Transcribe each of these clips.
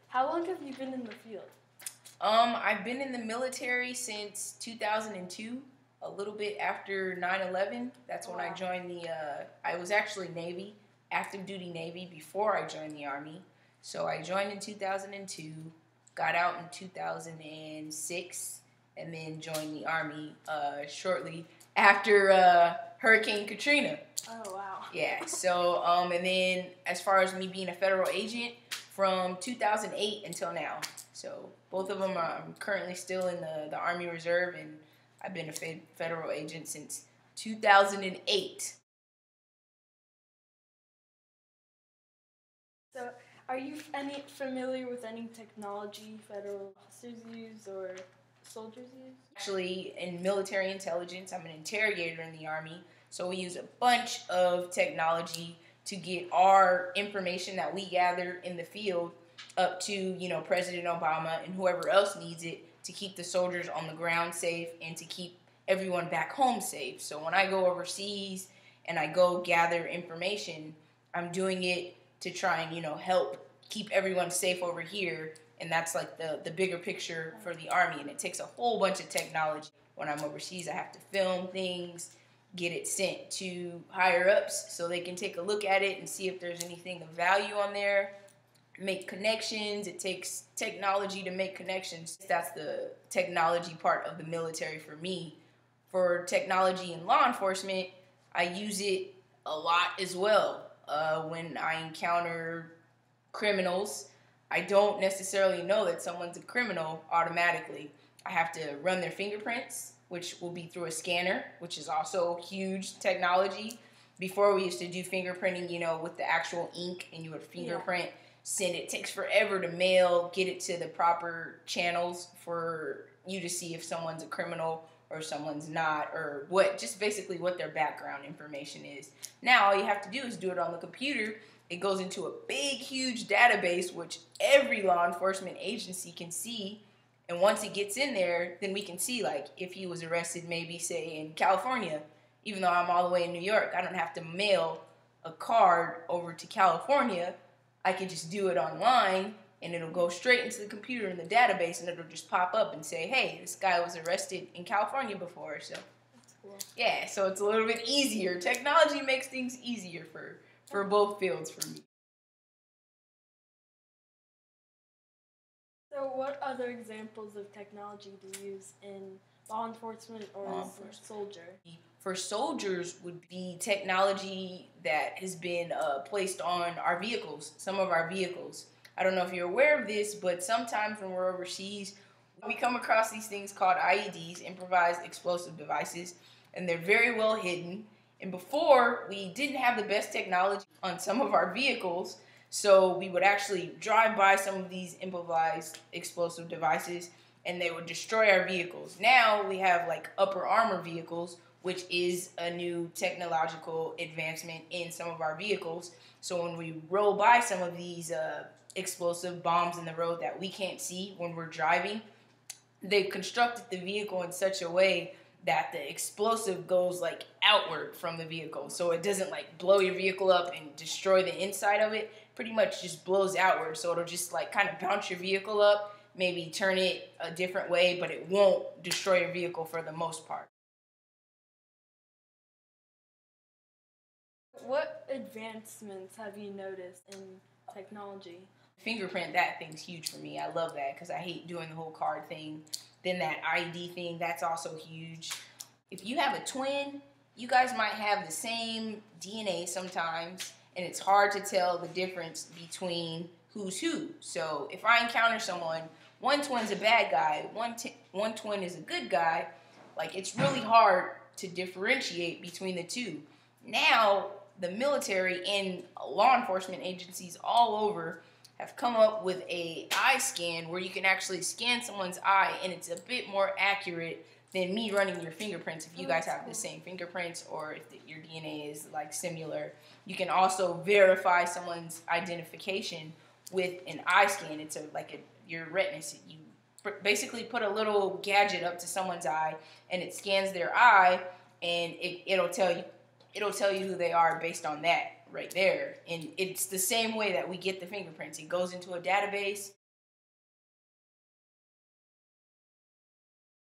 How long have you been in the field? I've been in the military since 2002, a little bit after 9/11. That's when I joined I was actually Navy, active duty Navy before I joined the Army. So I joined in 2002, got out in 2006, and then joined the Army shortly after Hurricane Katrina. Oh, wow. Yeah, so, and then as far as me being a federal agent, from 2008 until now. So both of them I'm currently still in the Army Reserve, and I've been a federal agent since 2008. So are you familiar with any technology federal officers use or soldiers use? Actually, in military intelligence, I'm an interrogator in the Army, so we use a bunch of technology to get our information that we gather in the field up to, President Obama and whoever else needs it to keep the soldiers on the ground safe and to keep everyone back home safe. So when I go overseas and I go gather information, I'm doing it to try and, help keep everyone safe over here. And that's like the bigger picture for the Army. And it takes a whole bunch of technology. When I'm overseas, I have to film things, get it sent to higher ups so they can take a look at it and see if there's anything of value on there, make connections. It takes technology to make connections. That's the technology part of the military for me. For technology in law enforcement, I use it a lot as well. When I encounter criminals, I don't necessarily know that someone's a criminal automatically. I have to run their fingerprints, which will be through a scanner, which is also huge technology. Before we used to do fingerprinting, with the actual ink, and you would fingerprint, send it. It takes forever to mail, get it to the proper channels for you to see if someone's a criminal or someone's not, or just basically what their background information is. Now all you have to do is do it on the computer. It goes into a big, huge database, which every law enforcement agency can see. And once it gets in there, then we can see, like, if he was arrested, maybe, say, in California. Even though I'm all the way in New York, I don't have to mail a card over to California. I can just do it online, and it'll go straight into the computer in the database, and it'll just pop up and say, hey, this guy was arrested in California before. So, that's cool. Yeah, so it's a little bit easier. Technology makes things easier for both fields for me. So what other examples of technology do you use in law enforcement or as a soldier? For soldiers would be technology that has been placed on our vehicles, some of our vehicles. I don't know if you're aware of this, but sometimes when we're overseas, we come across these things called IEDs, improvised explosive devices, and they're very well hidden. And before, we didn't have the best technology on some of our vehicles, so we would actually drive by some of these improvised explosive devices, and they would destroy our vehicles. Now we have like upper armor vehicles, which is a new technological advancement in some of our vehicles. So when we roll by some of these explosive bombs in the road that we can't see when we're driving, they've constructed the vehicle in such a way that the explosive goes like outward from the vehicle. So it doesn't like blow your vehicle up and destroy the inside of it. Pretty much just blows outward. So it'll just like kind of bounce your vehicle up, maybe turn it a different way, but it won't destroy your vehicle for the most part. What advancements have you noticed in technology? Fingerprint, that thing's huge for me. I love that because I hate doing the whole card thing. Then that ID thing, that's also huge. If you have a twin, you guys might have the same DNA sometimes, and it's hard to tell the difference between who's who. So if I encounter someone, one twin's a bad guy, one twin is a good guy, like it's really hard to differentiate between the two. Now, the military and law enforcement agencies all over have come up with a eye scan where you can actually scan someone's eye, and it's a bit more accurate than me running your fingerprints if you guys have the same fingerprints or if your DNA is like similar. You can also verify someone's identification with an eye scan. It's your retina. You basically put a little gadget up to someone's eye, and it scans their eye, and it'll tell you who they are based on that right there. And it's the same way that we get the fingerprints. It goes into a database.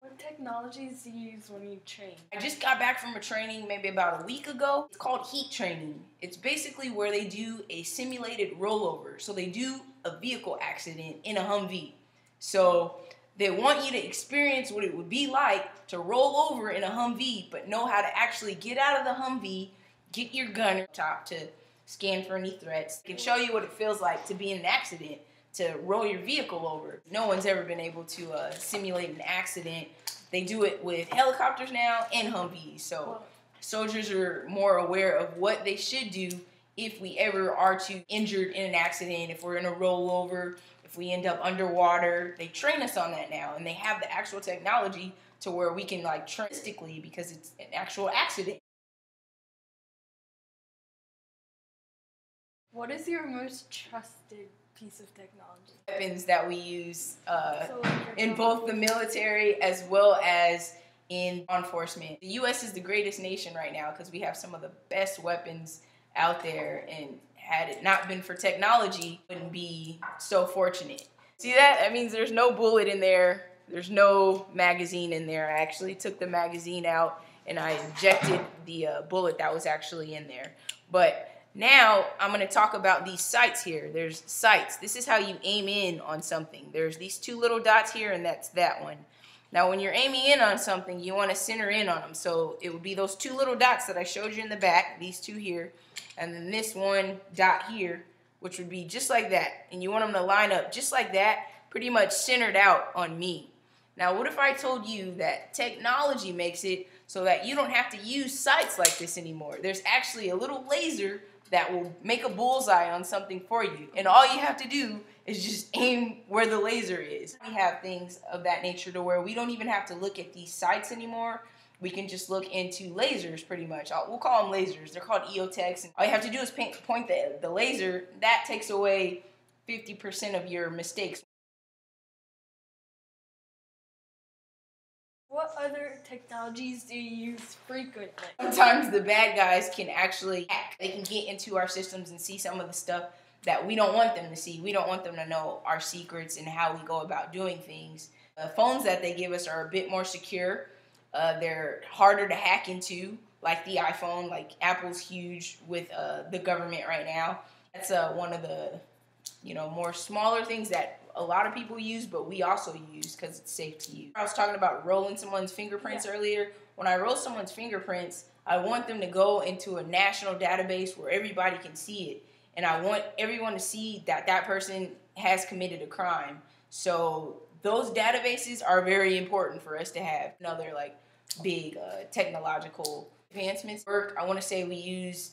What technologies do you use when you train? I just got back from a training maybe about a week ago. It's called heat training. It's basically where they do a simulated rollover. So they do a vehicle accident in a Humvee. So they want you to experience what it would be like to roll over in a Humvee, but know how to actually get out of the Humvee, get your gun top to scan for any threats. They can show you what it feels like to be in an accident, to roll your vehicle over. No one's ever been able to simulate an accident. They do it with helicopters now and Humvees. So soldiers are more aware of what they should do if we ever are to injured in an accident, if we're in a rollover, if we end up underwater. They train us on that now, and they have the actual technology to where we can like train realistically because it's an actual accident. What is your most trusted piece of technology? Weapons that we use So, like, in both the military as well as in law enforcement. The U.S. is the greatest nation right now because we have some of the best weapons out there, and had it not been for technology, wouldn't be so fortunate. See that? That means there's no bullet in there. There's no magazine in there. I actually took the magazine out and I injected the bullet that was actually in there. But now I'm going to talk about these sights here. There's sights. This is how you aim in on something. There's these two little dots here, and that's that one. Now when you're aiming in on something, you want to center in on them. So it would be those two little dots that I showed you in the back, these two here, and then this one dot here, which would be just like that. And you want them to line up just like that, pretty much centered out on me. Now what if I told you that technology makes it so that you don't have to use sights like this anymore? There's actually a little laser that will make a bullseye on something for you. And all you have to do is just aim where the laser is. We have things of that nature to where we don't even have to look at these sights anymore. We can just look into lasers pretty much. We'll call them lasers. They're called EOTechs. And all you have to do is point the laser. That takes away 50% of your mistakes. What other technologies do you use frequently? Sometimes the bad guys can actually hack. They can get into our systems and see some of the stuff that we don't want them to see. We don't want them to know our secrets and how we go about doing things. The phones that they give us are a bit more secure. They're harder to hack into, like the iPhone. Like Apple's huge with the government right now. That's one of the more smaller things that a lot of people use, but we also use because it's safe to use. I was talking about rolling someone's fingerprints earlier. When I roll someone's fingerprints, I want them to go into a national database where everybody can see it. And I want everyone to see that that person has committed a crime. So those databases are very important for us to have. Another like big technological advancements. I want to say we use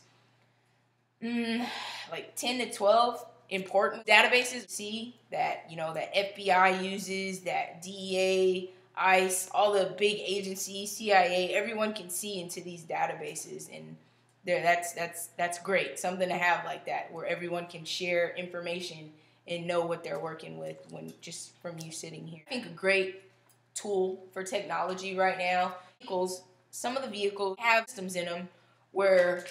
like 10 to 12 important databases. See that that FBI uses, that DEA, I.C.E, all the big agencies, CIA, everyone can see into these databases, and that's great. Something to have like that where everyone can share information and know what they're working with when just from you sitting here. I think a great tool for technology right now, vehicles. Some of the vehicles have systems in them where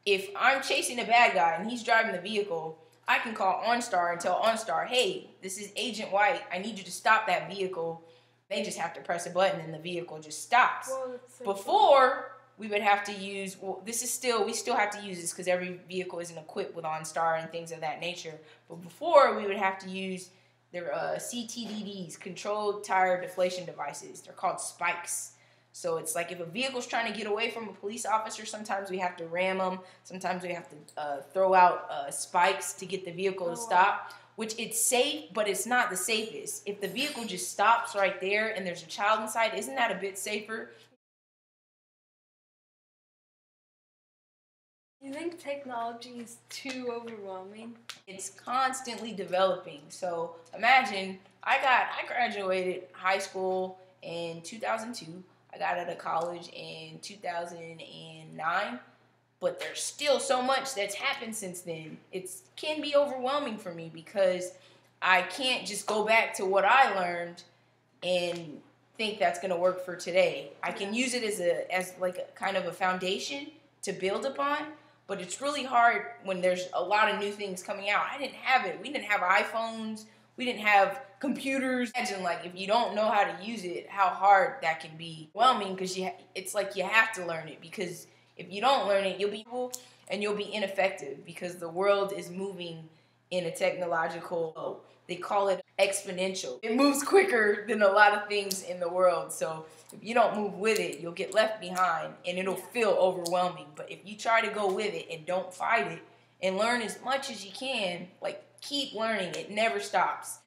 if I'm chasing a bad guy and he's driving the vehicle, I can call OnStar and tell OnStar, hey, this is Agent White. I need you to stop that vehicle. They just have to press a button and the vehicle just stops. Well, Before, we would have to use, we still have to use this because every vehicle isn't equipped with OnStar and things of that nature. But before, we would have to use their CTDDs, controlled tire deflation devices. They're called spikes. So it's like if a vehicle's trying to get away from a police officer, sometimes we have to ram them. Sometimes we have to throw out spikes to get the vehicle to stop, which it's safe, but it's not the safest. If the vehicle just stops right there and there's a child inside, isn't that a bit safer? Do you think technology is too overwhelming? It's constantly developing. So imagine I graduated high school in 2002. I got out of college in 2009, but there's still so much that's happened since then. It can be overwhelming for me because I can't just go back to what I learned and think that's going to work for today. I can use it as like a kind of a foundation to build upon, but it's really hard when there's a lot of new things coming out. I didn't have it. We didn't have iPhones. We didn't have computers. Imagine, like, if you don't know how to use it, how hard that can be. Overwhelming, because it's like you have to learn it, because if you don't learn it, you'll be ineffective, because the world is moving in a technological, they call it exponential. It moves quicker than a lot of things in the world. So if you don't move with it, you'll get left behind and it'll feel overwhelming. But if you try to go with it and don't fight it and learn as much as you can, like, keep learning, it never stops.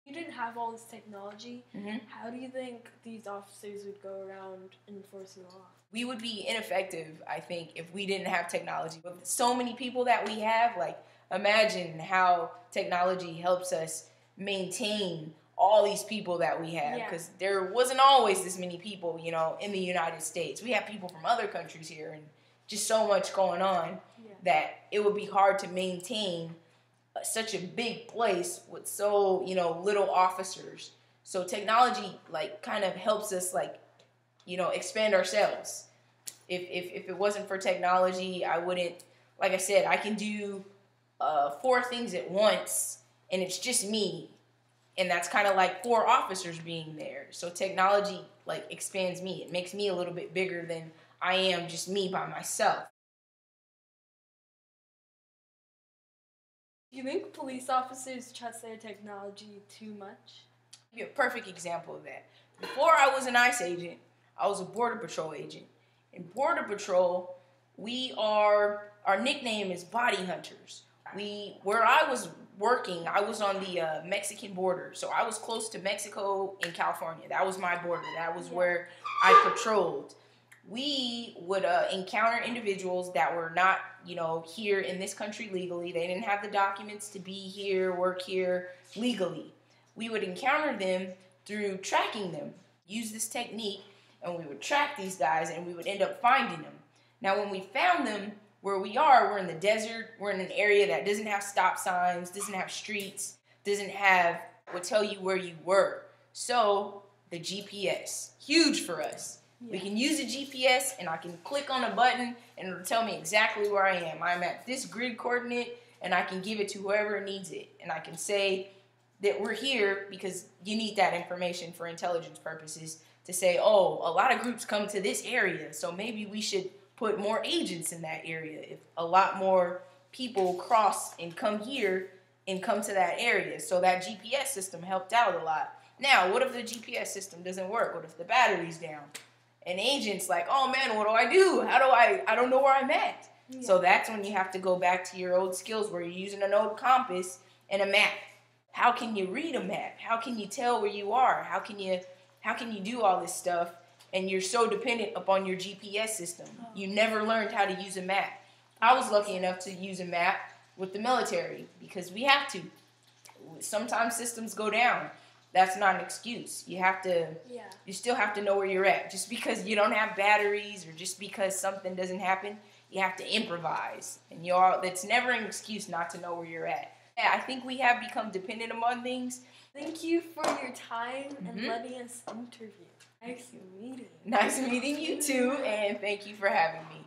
You didn't have all this technology. How do you think these officers would go around enforcing the law? We would be ineffective, I think, if we didn't have technology. With so many people that we have, like, imagine how technology helps us maintain all these people that we have, because there wasn't always this many people, you know, in the United States. We have people from other countries here, and just so much going on that it would be hard to maintain such a big place with so, you know, little officers. So technology, like, kind of helps us, like, you know, expand ourselves. If it wasn't for technology, I wouldn't, like I said, I can do 4 things at once, and it's just me. And that's kind of like 4 officers being there. So technology, like, expands me. It makes me a little bit bigger than I am just me by myself. Do you think police officers trust their technology too much? Be a perfect example of that. Before I was an ICE agent, I was a Border Patrol agent. In Border Patrol, our nickname is body hunters. Where I was working, I was on the Mexican border. So I was close to Mexico and California. That was my border. That was where I patrolled. We would encounter individuals that were not, you know, here in this country legally. They didn't have the documents to be here, work here legally. We would encounter them through tracking them. Use this technique, and we would track these guys, and we would end up finding them. Now, when we found them, where we are, we're in the desert. We're in an area that doesn't have stop signs, doesn't have streets, would tell you where you were. So the GPS, huge for us. We can use the GPS, and I can click on a button, and it'll tell me exactly where I am. I'm at this grid coordinate, and I can give it to whoever needs it. And I can say that we're here because you need that information for intelligence purposes to say, oh, a lot of groups come to this area, so maybe we should put more agents in that area. If a lot more people cross and come here and come to that area. So that GPS system helped out a lot. Now, what if the GPS system doesn't work? What if the battery's down? And agents like, oh man, what do I do? I don't know where I'm at. So that's when you have to go back to your old skills where you're using an old compass and a map. How can you read a map? How can you tell where you are? How can you do all this stuff? And you're so dependent upon your GPS system. You never learned how to use a map. I was lucky enough to use a map with the military because we have to. Sometimes systems go down. That's not an excuse. You still have to know where you're at. Just because you don't have batteries or just because something doesn't happen, you have to improvise. And that's never an excuse not to know where you're at. Yeah, I think we have become dependent upon things. Thank you for your time and letting us interview. Nice meeting you. Nice meeting you too, and thank you for having me.